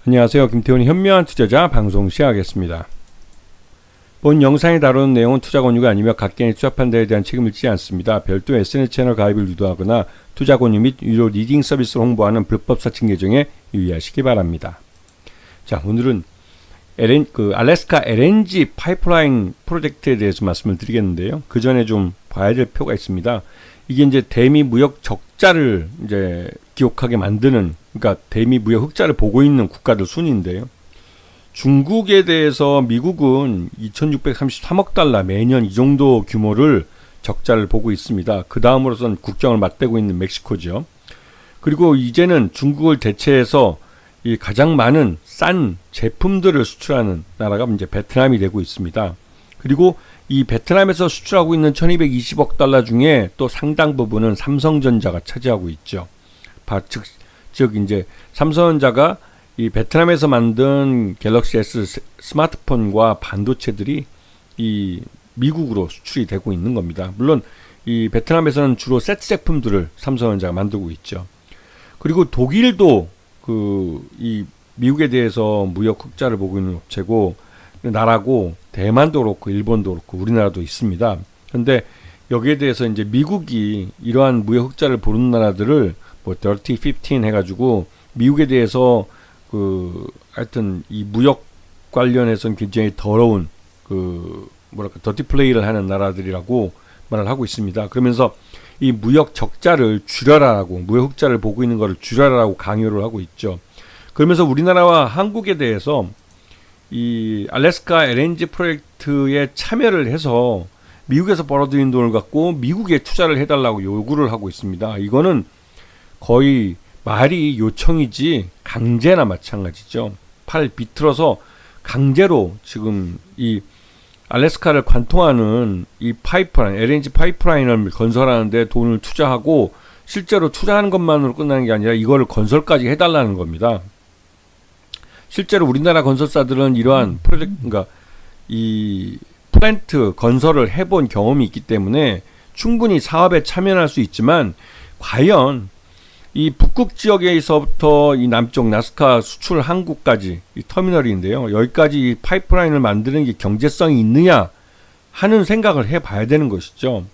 안녕하세요. 김태훈의 현명한 투자자 방송 시작하겠습니다. 본 영상이 다루는 내용은 투자 권유가 아니며 각 개인의 투자 판단에 대한 책임을 지지 않습니다. 별도 SNS 채널 가입을 유도하거나 투자 권유 및 유료 리딩 서비스를 홍보하는 불법 사칭 계정에 유의하시기 바랍니다. 자, 오늘은 알래스카 LNG 파이프라인 프로젝트에 대해서 말씀을 드리겠는데요. 그 전에 좀 봐야 될 표가 있습니다. 이게 이제 대미 무역 적자를 이제 기록하게 만드는, 그러니까 대미 무역 흑자를 보고 있는 국가들 순인데요. 중국에 대해서 미국은 2,633억 달러 매년 이 정도 규모를 적자를 보고 있습니다. 그 다음으로선 국경을 맞대고 있는 멕시코죠. 그리고 이제는 중국을 대체해서 이 가장 많은 싼 제품들을 수출하는 나라가 이제 베트남이 되고 있습니다. 그리고 이 베트남에서 수출하고 있는 1,220억 달러 중에 또 상당 부분은 삼성전자가 차지하고 있죠. 즉 이제 삼성전자가 이 베트남에서 만든 갤럭시 S 스마트폰과 반도체들이 이 미국으로 수출이 되고 있는 겁니다. 물론 이 베트남에서는 주로 세트 제품들을 삼성전자가 만들고 있죠. 그리고 독일도 이 미국에 대해서 무역 흑자를 보고 있는 업체고 나라고, 대만도 그렇고 일본도 그렇고 우리나라도 있습니다. 그런데 여기에 대해서 이제 미국이 이러한 무역 흑자를 보는 나라들을 뭐 Dirty 15 해가지고 미국에 대해서 하여튼 이 무역 관련해서는 굉장히 더러운 더티 플레이를 하는 나라들이라고 말을 하고 있습니다. 그러면서 이 무역 적자를 줄여라라고, 무역 흑자를 보고 있는 것을 줄여라라고 강요를 하고 있죠. 그러면서 우리나라와 한국에 대해서 이 알래스카 LNG 프로젝트에 참여를 해서 미국에서 벌어들인 돈을 갖고 미국에 투자를 해달라고 요구를 하고 있습니다. 이거는 거의 말이 요청이지 강제나 마찬가지죠. 팔 비틀어서 강제로 지금 이 알래스카를 관통하는 이 파이프라인, LNG 파이프라인을 건설하는데 돈을 투자하고 실제로 투자하는 것만으로 끝나는 게 아니라 이거를 건설까지 해달라는 겁니다. 실제로 우리나라 건설사들은 이러한 그러니까 이 플랜트 건설을 해본 경험이 있기 때문에 충분히 사업에 참여할 수 있지만, 과연 이 북극 지역에서부터 이 남쪽 나스카 수출 항구까지 이 터미널인데요, 여기까지 이 파이프라인을 만드는 게 경제성이 있느냐 하는 생각을 해봐야 되는 것이죠.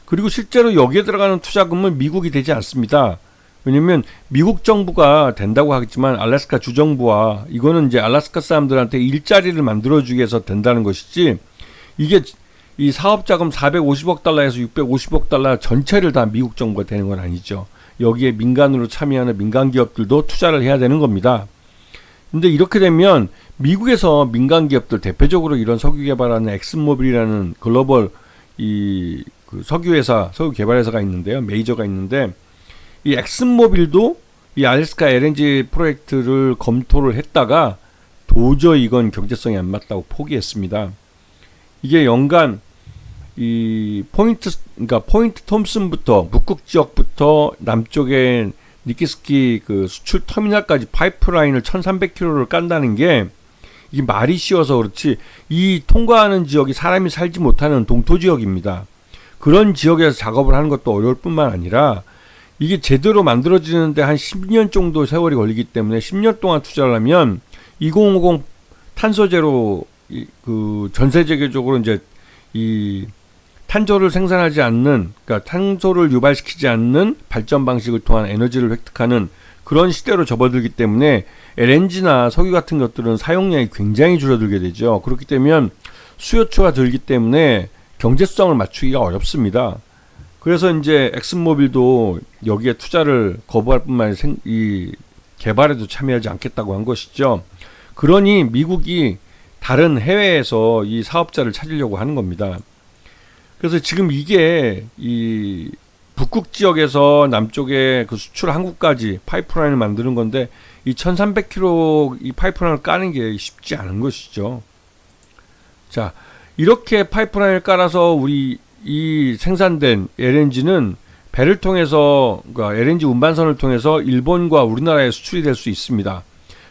그리고 실제로 여기에 들어가는 투자금은 미국이 되지 않습니다. 왜냐면 미국 정부가 된다고 하겠지만 알래스카 주정부와, 이거는 이제 알래스카 사람들한테 일자리를 만들어주기 위해서 된다는 것이지, 이게 이 사업자금 450억 달러에서 650억 달러 전체를 다 미국 정부가 되는 건 아니죠. 여기에 민간으로 참여하는 민간 기업들도 투자를 해야 되는 겁니다. 근데 이렇게 되면 미국에서 민간 기업들, 대표적으로 이런 석유 개발하는 엑슨모빌이라는 글로벌 석유 개발 회사가 있는데요. 메이저가 있는데, 이 엑슨모빌도 이 알래스카 LNG 프로젝트를 검토를 했다가 도저히 이건 경제성이 안 맞다고 포기했습니다. 이게 연간 이 포인트 톰슨부터 북극 지역부터 남쪽의 니키스키 수출 터미널까지 파이프라인을 1,300km를 깐다는 게, 이게 말이 쉬워서 그렇지 이 통과하는 지역이 사람이 살지 못하는 동토 지역입니다. 그런 지역에서 작업을 하는 것도 어려울 뿐만 아니라 이게 제대로 만들어지는데 한 10년 정도 세월이 걸리기 때문에 10년 동안 투자를 하면 2050 탄소제로 전 세계적으로 이제 이 탄소를 생산하지 않는, 그러니까 탄소를 유발시키지 않는 발전 방식을 통한 에너지를 획득하는 그런 시대로 접어들기 때문에 LNG나 석유 같은 것들은 사용량이 굉장히 줄어들게 되죠. 그렇기 때문에 수요처가 들기 때문에 경제성을 맞추기가 어렵습니다. 그래서 이제 엑슨모빌도 여기에 투자를 거부할 뿐만 아니라 이 개발에도 참여하지 않겠다고 한 것이죠. 그러니 미국이 다른 해외에서 이 사업자를 찾으려고 하는 겁니다. 그래서 지금 이게 이 북극 지역에서 남쪽에 수출 항구까지 파이프라인을 만드는 건데, 이 1,300km 이 파이프라인을 까는 게 쉽지 않은 것이죠. 자, 이렇게 파이프라인을 깔아서 이 생산된 LNG는 배를 통해서, 그러니까 LNG 운반선을 통해서 일본과 우리나라에 수출이 될 수 있습니다.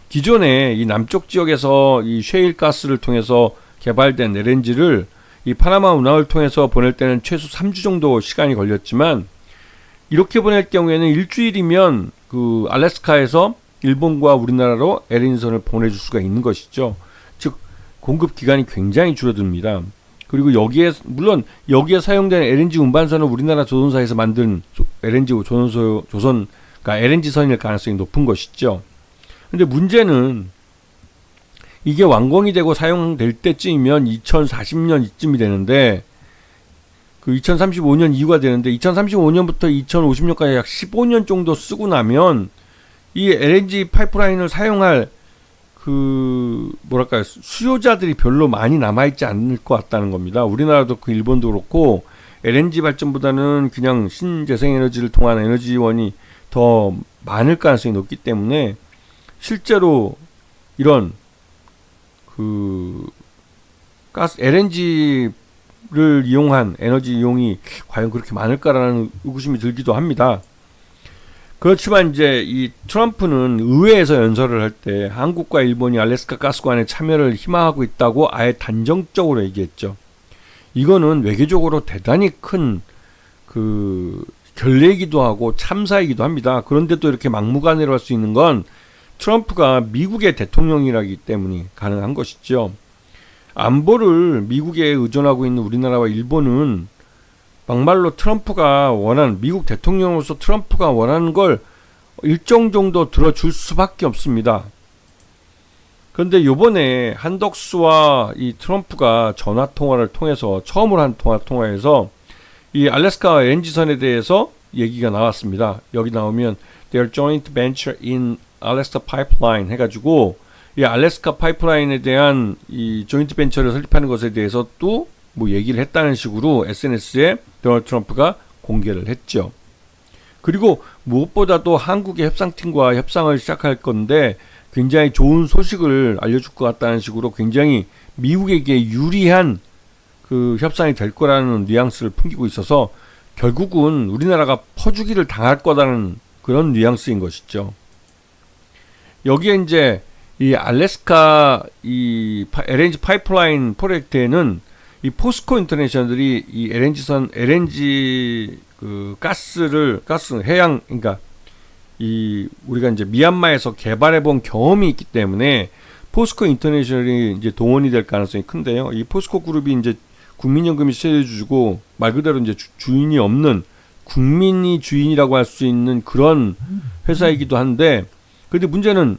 기존에 이 남쪽 지역에서 이 셰일 가스를 통해서 개발된 LNG를 이 파나마 운하를 통해서 보낼 때는 최소 3주 정도 시간이 걸렸지만, 이렇게 보낼 경우에는 일주일이면 알래스카에서 일본과 우리나라로 LNG선을 보내줄 수가 있는 것이죠. 즉 공급 기간이 굉장히 줄어듭니다. 그리고 물론 여기에 사용되는 LNG 운반선은 우리나라 조선사에서 만든 LNG 그러니까 LNG선일 가능성이 높은 것이죠. 근데 문제는 이게 완공이 되고 사용될 때쯤이면 2040년 이쯤이 되는데, 그 2035년 이후가 되는데 2035년부터 2050년까지 약 15년 정도 쓰고 나면 이 LNG 파이프라인을 사용할 수요자들이 별로 많이 남아있지 않을 것 같다는 겁니다. 우리나라도 일본도 그렇고 LNG 발전보다는 그냥 신재생에너지를 통한 에너지원이 더 많을 가능성이 높기 때문에 실제로 이런 LNG를 이용한 에너지 이용이 과연 그렇게 많을까라는 의구심이 들기도 합니다. 그렇지만 이제 이 트럼프는 의회에서 연설을 할 때 한국과 일본이 알래스카 가스관에 참여를 희망하고 있다고 아예 단정적으로 얘기했죠. 이거는 외교적으로 대단히 큰 결례이기도 하고 참사이기도 합니다. 그런데도 이렇게 막무가내로 할 수 있는 건 트럼프가 미국의 대통령이라기 때문에 가능한 것이죠. 안보를 미국에 의존하고 있는 우리나라와 일본은 막말로 미국 대통령으로서 트럼프가 원하는 걸 일정 정도 들어줄 수밖에 없습니다. 그런데 요번에 한덕수와 이 트럼프가 전화통화를 통해서 처음으로 한 통화에서 이 알래스카 LNG선에 대해서 얘기가 나왔습니다. 여기 나오면 Their joint venture in Alaska Pipeline 해가지고 이 알래스카 파이프라인에 대한 이 조인트 벤처를 설립하는 것에 대해서 또 뭐 얘기를 했다는 식으로 SNS에 도널드 트럼프가 공개를 했죠. 그리고 무엇보다도 한국의 협상팀과 협상을 시작할 건데 굉장히 좋은 소식을 알려줄 것 같다는 식으로 굉장히 미국에게 유리한 협상이 될 거라는 뉘앙스를 풍기고 있어서 결국은 우리나라가 퍼주기를 당할 거라는 그런 뉘앙스인 것이죠. 여기에 이제 이 알래스카 이 LNG 파이프라인 프로젝트에는 이 포스코 인터내셔널이 이 LNG 그러니까 우리가 이제 미얀마에서 개발해 본 경험이 있기 때문에 포스코 인터내셔널이 이제 동원이 될 가능성이 큰데요. 이 포스코 그룹이 이제 국민연금이 세율주고 말 그대로 이제 주인이 없는 국민이 주인이라고 할 수 있는 그런 회사이기도 한데, 그런데 문제는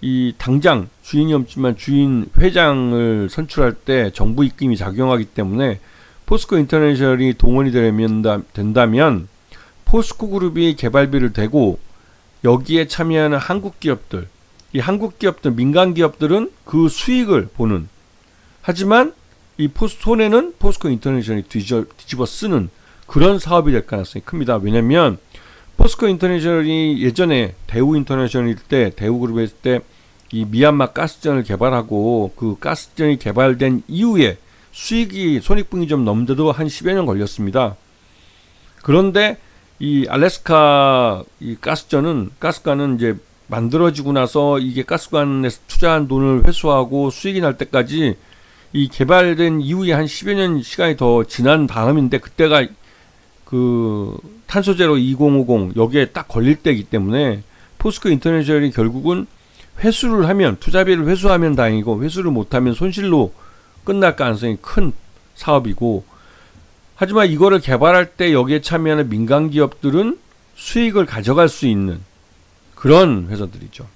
이 당장 주인이 없지만 주인 회장을 선출할 때 정부 입김이 작용하기 때문에 포스코 인터내셔널이 동원이 된다면 포스코 그룹이 개발비를 대고 여기에 참여하는 한국 기업들, 민간 기업들은 그 수익을 보는, 하지만 이 손해는 포스코 인터내셔널이 뒤집어 쓰는 그런 사업이 될 가능성이 큽니다. 왜냐면 포스코 인터내셔널이 예전에 대우 인터내셔널일 때, 대우그룹에 있을 때 이 미얀마 가스전을 개발하고 그 가스전이 개발된 이후에 손익분기 좀 넘는데도 한 10여 년 걸렸습니다. 그런데 이 알래스카 이 가스관은 이제 만들어지고 나서 이게 가스관에서 투자한 돈을 회수하고 수익이 날 때까지 이 개발된 이후에 한 10여 년 시간이 더 지난 다음인데, 그때가 탄소제로 2050 여기에 딱 걸릴 때이기 때문에 포스코 인터내셔널이 결국은 회수를 하면, 투자비를 회수하면 다행이고 회수를 못하면 손실로 끝날 가능성이 큰 사업이고, 하지만 이거를 개발할 때 여기에 참여하는 민간 기업들은 수익을 가져갈 수 있는 그런 회사들이죠.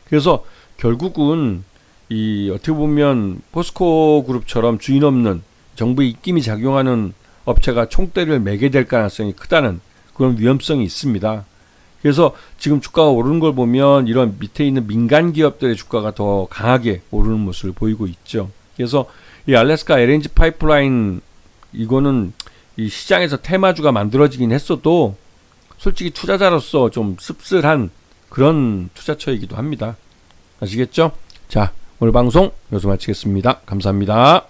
그래서 결국은 어떻게 보면 포스코 그룹처럼 주인 없는 정부의 입김이 작용하는 업체가 총대를 매게 될 가능성이 크다는 그런 위험성이 있습니다. 그래서 지금 주가가 오르는 걸 보면 이런 밑에 있는 민간 기업들의 주가가 더 강하게 오르는 모습을 보이고 있죠. 그래서 이 알래스카 LNG 파이프라인, 이거는 이 시장에서 테마주가 만들어지긴 했어도 솔직히 투자자로서 좀 씁쓸한 그런 투자처이기도 합니다. 아시겠죠? 자, 오늘 방송 여기서 마치겠습니다. 감사합니다.